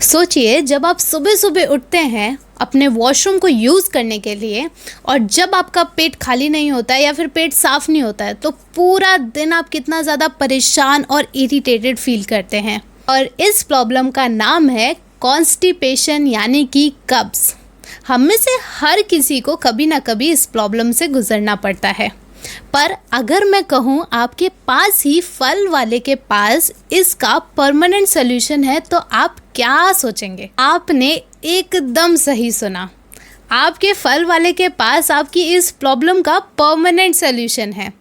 सोचिए, जब आप सुबह सुबह उठते हैं अपने वॉशरूम को यूज़ करने के लिए और जब आपका पेट खाली नहीं होता है या फिर पेट साफ नहीं होता है तो पूरा दिन आप कितना ज़्यादा परेशान और इरिटेटेड फील करते हैं। और इस प्रॉब्लम का नाम है कॉन्स्टिपेशन यानी कि कब्ज़। हम में से हर किसी को कभी ना कभी इस प्रॉब्लम से गुजरना पड़ता है। पर अगर मैं कहूँ आपके पास ही फल वाले के पास इसका परमानेंट सोल्यूशन है तो आप क्या सोचेंगे? आपने एकदम सही सुना। आपके फल वाले के पास आपकी इस प्रॉब्लम का परमानेंट सोल्यूशन है।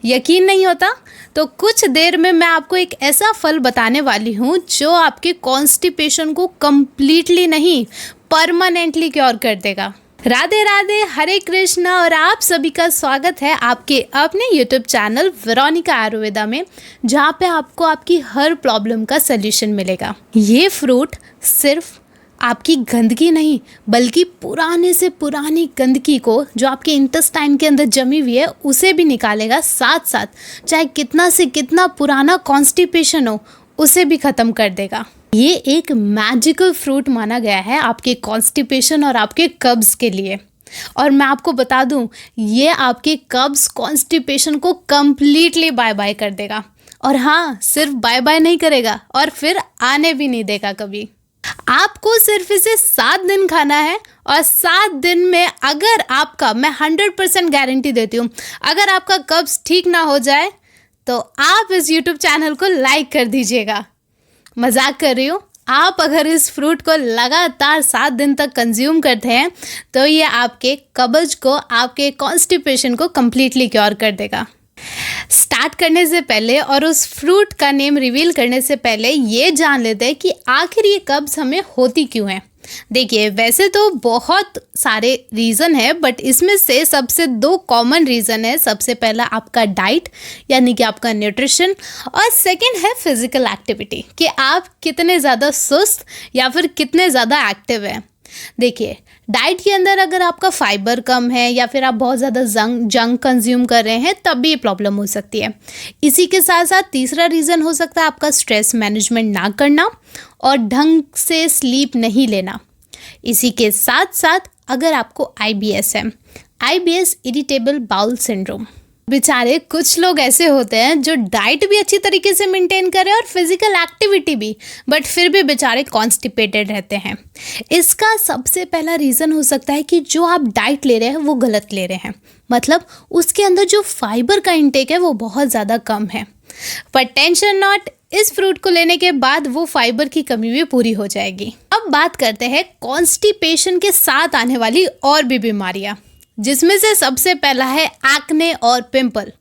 यकीन नहीं होता? तो कुछ देर में मैं आपको एक ऐसा फल बताने वाली हूँ जो आपके कॉन्स्टिपेशन को कंप्लीटली नहीं परमानेंटली क्योर कर देगा। राधे राधे, हरे कृष्णा और आप सभी का स्वागत है आपके अपने YouTube चैनल वेरोनिका आयुर्वेदा में, जहाँ पे आपको आपकी हर प्रॉब्लम का सल्यूशन मिलेगा। ये फ्रूट सिर्फ आपकी गंदगी नहीं बल्कि पुराने से पुरानी गंदगी को जो आपके इंटेस्टाइन के अंदर जमी हुई है उसे भी निकालेगा, साथ साथ चाहे कितना से कितना पुराना कॉन्स्टिपेशन हो उसे भी ख़त्म कर देगा। ये एक मैजिकल फ्रूट माना गया है आपके कॉन्स्टिपेशन और आपके कब्ज़ के लिए। और मैं आपको बता दूं, ये आपके कब्ज़ कॉन्स्टिपेशन को कम्प्लीटली बाय बाय कर देगा। और हाँ, सिर्फ बाय बाय नहीं करेगा और फिर आने भी नहीं देगा कभी। आपको सिर्फ इसे 7 दिन खाना है और 7 दिन में अगर आपका, मैं 100% गारंटी देती हूँ, अगर आपका कब्ज़ ठीक ना हो जाए तो आप इस YouTube चैनल को लाइक कर दीजिएगा। मजाक कर रही हूँ। आप अगर इस फ्रूट को लगातार 7 दिन तक कंज्यूम करते हैं तो ये आपके कब्ज़ को, आपके कॉन्स्टिपेशन को कम्प्लीटली क्योर कर देगा। स्टार्ट करने से पहले और उस फ्रूट का नेम रिवील करने से पहले ये जान लेते हैं कि आखिर ये कब्ज़ हमें होती क्यों है। देखिए, वैसे तो बहुत सारे रीज़न है बट इसमें से सबसे 2 कॉमन रीज़न है। सबसे पहला आपका डाइट यानी कि आपका न्यूट्रिशन, और सेकंड है फिज़िकल एक्टिविटी कि आप कितने ज़्यादा सुस्त या फिर कितने ज़्यादा एक्टिव हैं। देखिए, डाइट के अंदर अगर आपका फाइबर कम है या फिर आप बहुत ज़्यादा जंक कंज्यूम कर रहे हैं तब भी ये प्रॉब्लम हो सकती है। इसी के साथ साथ तीसरा रीज़न हो सकता है आपका स्ट्रेस मैनेजमेंट ना करना और ढंग से स्लीप नहीं लेना। इसी के साथ साथ अगर आपको IBS है, IBS इरिटेबल बाउल सिंड्रोम। बेचारे कुछ लोग ऐसे होते हैं जो डाइट भी अच्छी तरीके से मेंटेन करें और फिजिकल एक्टिविटी भी, बट फिर भी बेचारे कॉन्स्टिपेटेड रहते हैं। इसका सबसे पहला रीज़न हो सकता है कि जो आप डाइट ले रहे हैं वो गलत ले रहे हैं, मतलब उसके अंदर जो फाइबर का इंटेक है वो बहुत ज़्यादा कम है। पर टेंशन नॉट, इस फ्रूट को लेने के बाद वो फाइबर की कमी भी पूरी हो जाएगी। अब बात करते हैं कॉन्स्टिपेशन के साथ आने वाली और भी बीमारियाँ, जिसमें से सबसे पहला है एक्ने और पिंपल।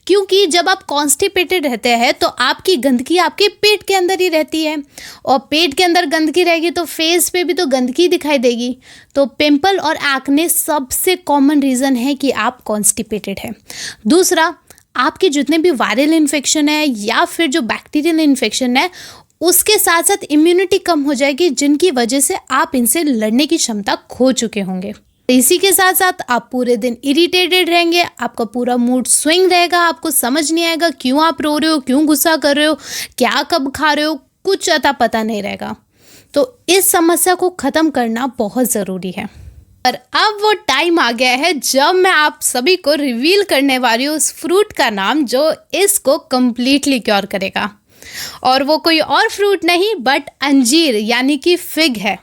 क्योंकि जब आप कॉन्स्टिपेटेड रहते हैं तो आपकी गंदगी आपके पेट के अंदर ही रहती है और पेट के अंदर गंदगी रहेगी तो फेस पे भी तो गंदगी दिखाई देगी। तो पिंपल और एक्ने सबसे कॉमन रीज़न है कि आप कॉन्स्टिपेटेड हैं। दूसरा, आपके जितने भी वायरल इन्फेक्शन है या फिर जो बैक्टीरियल इन्फेक्शन है उसके साथ साथ इम्यूनिटी कम हो जाएगी, जिनकी वजह से आप इनसे लड़ने की क्षमता खो चुके होंगे। इसी के साथ साथ आप पूरे दिन इरिटेटेड रहेंगे, आपका पूरा मूड स्विंग रहेगा, आपको समझ नहीं आएगा क्यों आप रो रहे हो, क्यों गुस्सा कर रहे हो, क्या कब खा रहे हो, कुछ अता पता नहीं रहेगा। तो इस समस्या को ख़त्म करना बहुत ज़रूरी है। पर अब वो टाइम आ गया है जब मैं आप सभी को रिवील करने वाली हूँ उस फ्रूट का नाम जो इसको कम्प्लीटली क्योर करेगा। और वो कोई और फ्रूट नहीं बट अंजीर यानी कि फिग है,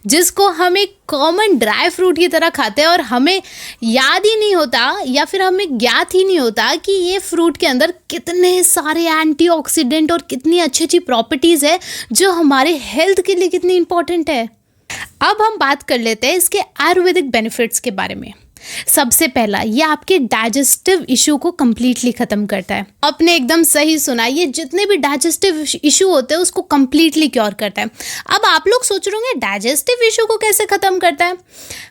जिसको हम एक कॉमन ड्राई फ्रूट की तरह खाते हैं और हमें याद ही नहीं होता या फिर हमें ज्ञात ही नहीं होता कि ये फ्रूट के अंदर कितने सारे एंटीऑक्सीडेंट और कितनी अच्छी अच्छी प्रॉपर्टीज़ है जो हमारे हेल्थ के लिए कितनी इंपॉर्टेंट है। अब हम बात कर लेते हैं इसके आयुर्वेदिक बेनिफिट्स के बारे में। सबसे पहला, ये आपके डाइजेस्टिव इशू को कम्प्लीटली ख़त्म करता है। आपने एकदम सही सुना, ये जितने भी डाइजेस्टिव इशू होते हैं उसको कम्प्लीटली क्योर करता है। अब आप लोग सोच रहे होंगे डाइजेस्टिव इशू को कैसे ख़त्म करता है?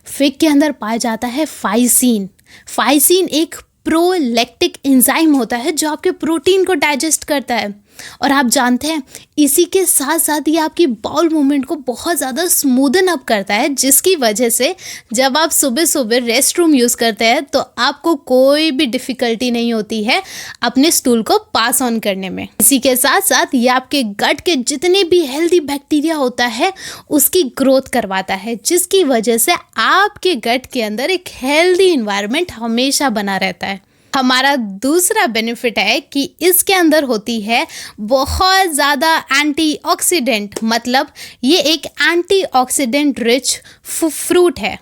फिग के अंदर पाया जाता है फाइसीन। फाइसीन एक प्रोलैक्टिक एंजाइम होता है जो आपके प्रोटीन को डाइजेस्ट करता है। और आप जानते हैं इसी के साथ साथ ये आपकी बाउल मूवमेंट को बहुत ज़्यादा स्मूदन अप करता है, जिसकी वजह से जब आप सुबह सुबह रेस्ट रूम यूज़ करते हैं तो आपको कोई भी डिफ़िकल्टी नहीं होती है अपने स्टूल को पास ऑन करने में। इसी के साथ साथ ये आपके गट के जितने भी हेल्दी बैक्टीरिया होता है उसकी ग्रोथ करवाता है, जिसकी वजह से आपके गट के अंदर एक हेल्दी इन्वायरमेंट हमेशा बना रहता है। हमारा दूसरा बेनिफिट है कि इसके अंदर होती है बहुत ज़्यादा एंटीऑक्सीडेंट, मतलब ये एक एंटीऑक्सीडेंट रिच फ्रूट है।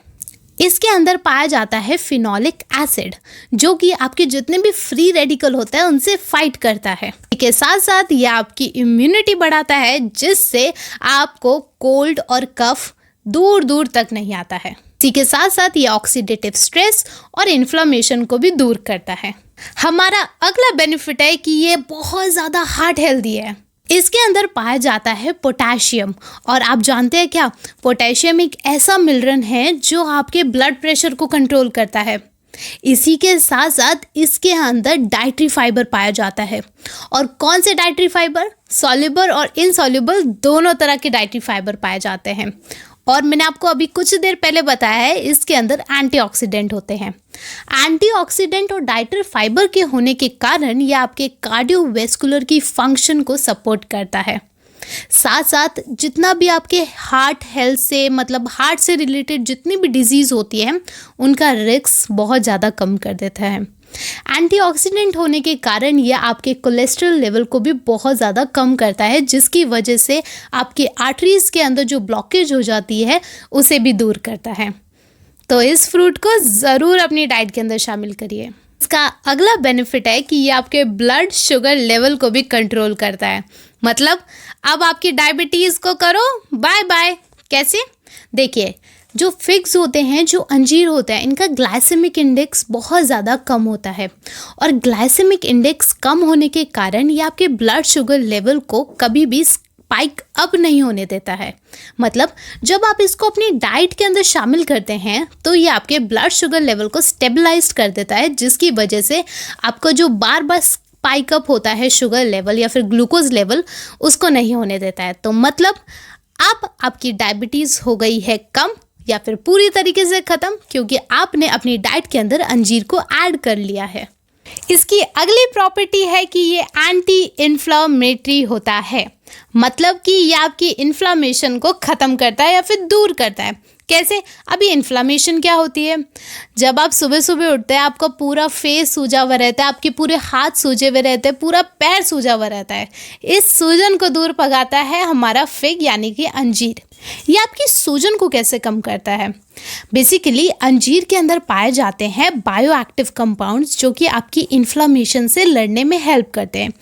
इसके अंदर पाया जाता है फिनोलिक एसिड, जो कि आपके जितने भी फ्री रेडिकल होता है उनसे फाइट करता है। इसके साथ साथ ये आपकी इम्यूनिटी बढ़ाता है, जिससे आपको कोल्ड और कफ दूर दूर तक नहीं आता है। इसी के साथ साथ ये ऑक्सीडेटिव स्ट्रेस और इन्फ्लेमेशन को भी दूर करता है। हमारा अगला बेनिफिट है कि ये बहुत ज़्यादा हार्ट हेल्दी है। इसके अंदर पाया जाता है पोटेशियम, और आप जानते हैं क्या, पोटेशियम एक ऐसा मिनरल है जो आपके ब्लड प्रेशर को कंट्रोल करता है। इसी के साथ साथ इसके अंदर डाइटरी फाइबर पाया जाता है। और कौन से डाइटरी फाइबर? सॉल्युबल और इनसॉल्युबल दोनों तरह के डाइटरी फाइबर पाए जाते हैं। और मैंने आपको अभी कुछ देर पहले बताया है इसके अंदर एंटीऑक्सीडेंट होते हैं। एंटीऑक्सीडेंट और डाइटरी फाइबर के होने के कारण ये आपके कार्डियोवैस्कुलर की फंक्शन को सपोर्ट करता है। साथ साथ जितना भी आपके हार्ट हेल्थ से, मतलब हार्ट से रिलेटेड जितनी भी डिजीज़ होती है उनका रिस्क बहुत ज़्यादा कम कर देता है। एंटीऑक्सीडेंट होने के कारण यह आपके कोलेस्ट्रॉल लेवल को भी बहुत ज़्यादा कम करता है, जिसकी वजह से आपके आर्टरीज़ के अंदर जो ब्लॉकेज हो जाती है उसे भी दूर करता है। तो इस फ्रूट को ज़रूर अपनी डाइट के अंदर शामिल करिए। इसका अगला बेनिफिट है कि ये आपके ब्लड शुगर लेवल को भी कंट्रोल करता है। मतलब अब आपकी डायबिटीज़ को करो बाय बाय। कैसे? देखिए, जो फिग्स होते हैं, जो अंजीर होता है, इनका ग्लाइसेमिक इंडेक्स बहुत ज़्यादा कम होता है, और ग्लाइसेमिक इंडेक्स कम होने के कारण ये आपके ब्लड शुगर लेवल को कभी भी स्पाइक अप नहीं होने देता है। मतलब जब आप इसको अपनी डाइट के अंदर शामिल करते हैं तो ये आपके ब्लड शुगर लेवल को स्टेबलाइज कर देता है, जिसकी वजह से आपको जो बार बार स्पाइक अप होता है शुगर लेवल या फिर ग्लूकोज लेवल, उसको नहीं होने देता है। तो मतलब अब आपकी डायबिटीज़ हो गई है कम या फिर पूरी तरीके से ख़त्म, क्योंकि आपने अपनी डाइट के अंदर अंजीर को ऐड कर लिया है। इसकी अगली प्रॉपर्टी है कि ये एंटी इन्फ्लामेटरी होता है, मतलब कि ये आपकी इन्फ्लामेशन को ख़त्म करता है या फिर दूर करता है। कैसे? अभी इन्फ्लामेशन क्या होती है? जब आप सुबह सुबह उठते हैं आपका पूरा फेस सूजा हुआ रहता है, आपके पूरे हाथ सूजे हुए रहते हैं, पूरा पैर सूजा हुआ रहता है। इस सूजन को दूर भगाता है हमारा फिग यानी कि अंजीर। ये आपकी सूजन को कैसे कम करता है? बेसिकली अंजीर के अंदर पाए जाते हैं बायोएक्टिव कंपाउंड्स, जो कि आपकी इन्फ्लामेशन से लड़ने में हेल्प करते हैं।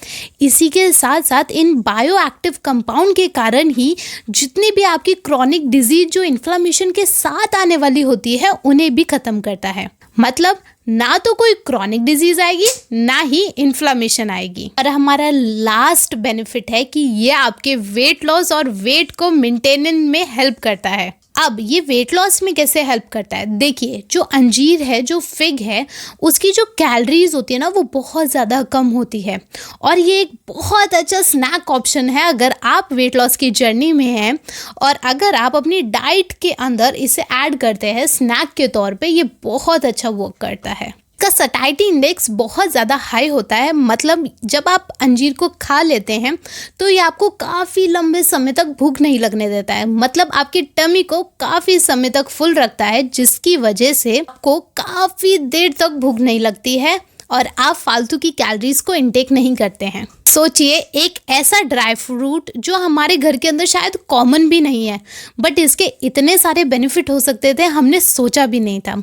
इसी के साथ साथ इन बायोएक्टिव कंपाउंड के कारण ही जितनी भी आपकी क्रॉनिक डिजीज जो इन्फ्लामेशन के साथ आने वाली होती है उन्हें भी ख़त्म करता है। मतलब ना तो कोई क्रॉनिक डिजीज आएगी ना ही इन्फ्लामेशन आएगी। और हमारा लास्ट बेनिफिट है कि ये आपके वेट लॉस और वेट को मेंटेन में हेल्प करता है। अब ये वेट लॉस में कैसे हेल्प करता है? देखिए, जो अंजीर है, जो फिग है, उसकी जो कैलोरीज होती है ना वो बहुत ज़्यादा कम होती है, और ये एक बहुत अच्छा स्नैक ऑप्शन है अगर आप वेट लॉस की जर्नी में हैं और अगर आप अपनी डाइट के अंदर इसे ऐड करते हैं स्नैक के तौर पे, ये बहुत अच्छा वर्क करता है। इसका सटाइटी इंडेक्स बहुत ज़्यादा हाई होता है, मतलब जब आप अंजीर को खा लेते हैं तो ये आपको काफ़ी लंबे समय तक भूख नहीं लगने देता है, मतलब आपकी टमी को काफ़ी समय तक फुल रखता है, जिसकी वजह से आपको काफ़ी देर तक भूख नहीं लगती है और आप फालतू की कैलोरीज को इनटेक नहीं करते हैं। सोचिए, एक ऐसा ड्राई फ्रूट जो हमारे घर के अंदर शायद कॉमन भी नहीं है, बट इसके इतने सारे बेनिफिट हो सकते थे हमने सोचा भी नहीं था।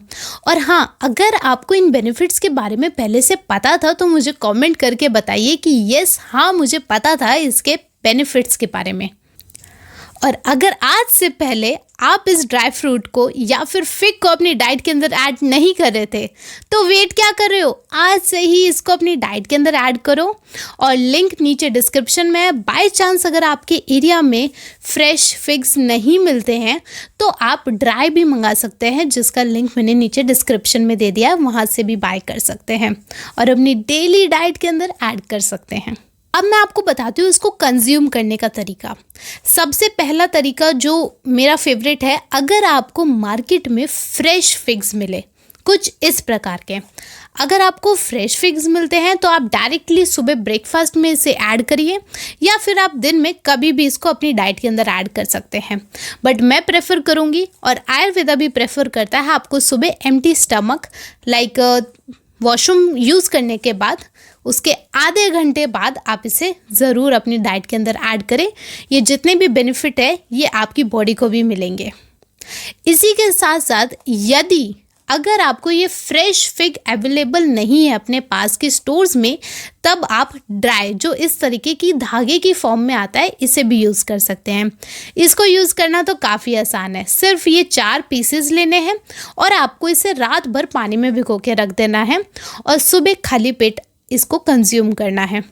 और हाँ, अगर आपको इन बेनिफिट्स के बारे में पहले से पता था तो मुझे कमेंट करके बताइए कि यस, हाँ मुझे पता था इसके बेनिफिट्स के बारे में। और अगर आज से पहले आप इस ड्राई फ्रूट को या फिर फिग को अपनी डाइट के अंदर ऐड नहीं कर रहे थे तो वेट क्या कर रहे हो? आज से ही इसको अपनी डाइट के अंदर ऐड करो, और लिंक नीचे डिस्क्रिप्शन में है। बाय चांस अगर आपके एरिया में फ्रेश फिग्स नहीं मिलते हैं तो आप ड्राई भी मंगा सकते हैं, जिसका लिंक मैंने नीचे डिस्क्रिप्शन में दे दिया है, वहाँ से भी बाय कर सकते हैं और अपनी डेली डाइट के अंदर ऐड कर सकते हैं। अब मैं आपको बताती हूँ इसको कंज्यूम करने का तरीका। सबसे पहला तरीका जो मेरा फेवरेट है, अगर आपको मार्केट में फ्रेश फिग्स मिले कुछ इस प्रकार के, अगर आपको फ्रेश फिग्स मिलते हैं तो आप डायरेक्टली सुबह ब्रेकफास्ट में इसे ऐड करिए, या फिर आप दिन में कभी भी इसको अपनी डाइट के अंदर ऐड कर सकते हैं। बट मैं प्रेफर करूँगी, और आयुर्वेदा भी प्रेफर करता है, आपको सुबह empty stomach like washroom use करने के बाद उसके आधे घंटे बाद आप इसे ज़रूर अपनी डाइट के अंदर ऐड करें। ये जितने भी बेनिफिट है ये आपकी बॉडी को भी मिलेंगे। इसी के साथ साथ यदि अगर आपको ये फ्रेश फिग अवेलेबल नहीं है अपने पास के स्टोर्स में, तब आप ड्राई जो इस तरीके की धागे की फॉर्म में आता है इसे भी यूज़ कर सकते हैं। इसको यूज़ करना तो काफ़ी आसान है, सिर्फ ये 4 पीसेस लेने हैं और आपको इसे रात भर पानी में भिगो के रख देना है और सुबह खाली पेट इसको कंज्यूम करना है।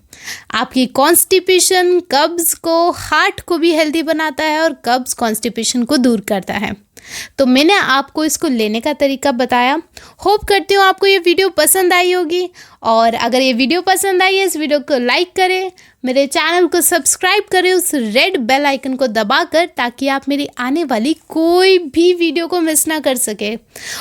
आपकी कॉन्स्टिपेशन, कब्ज़ को, हार्ट को भी हेल्दी बनाता है और कब्ज़ कॉन्स्टिपेशन को दूर करता है। तो मैंने आपको इसको लेने का तरीका बताया। होप करती हूँ आपको ये वीडियो पसंद आई होगी, और अगर ये वीडियो पसंद आई है इस वीडियो को लाइक करें, मेरे चैनल को सब्सक्राइब करें उस रेड बेल आइकन को दबाकर, ताकि आप मेरी आने वाली कोई भी वीडियो को मिस ना कर सके।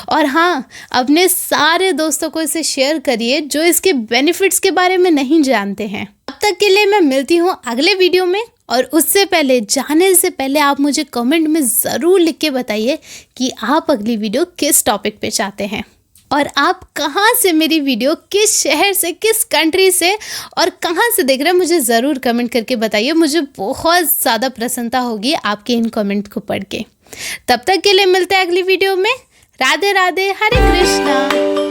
और हाँ, अपने सारे दोस्तों को इसे शेयर करिए जो इसके बेनिफिट्स के बारे में नहीं जानते हैं। अब तक के लिए मैं मिलती हूँ अगले वीडियो में, और उससे पहले जाने से पहले आप मुझे कमेंट में ज़रूर लिख के बताइए कि आप अगली वीडियो किस टॉपिक पे चाहते हैं, और आप कहाँ से मेरी वीडियो, किस शहर से, किस कंट्री से और कहाँ से देख रहे हैं, मुझे ज़रूर कमेंट करके बताइए। मुझे बहुत ज़्यादा प्रसन्नता होगी आपके इन कमेंट को पढ़ के। तब तक के लिए मिलते हैं अगली वीडियो में। राधे राधे, हरे कृष्णा।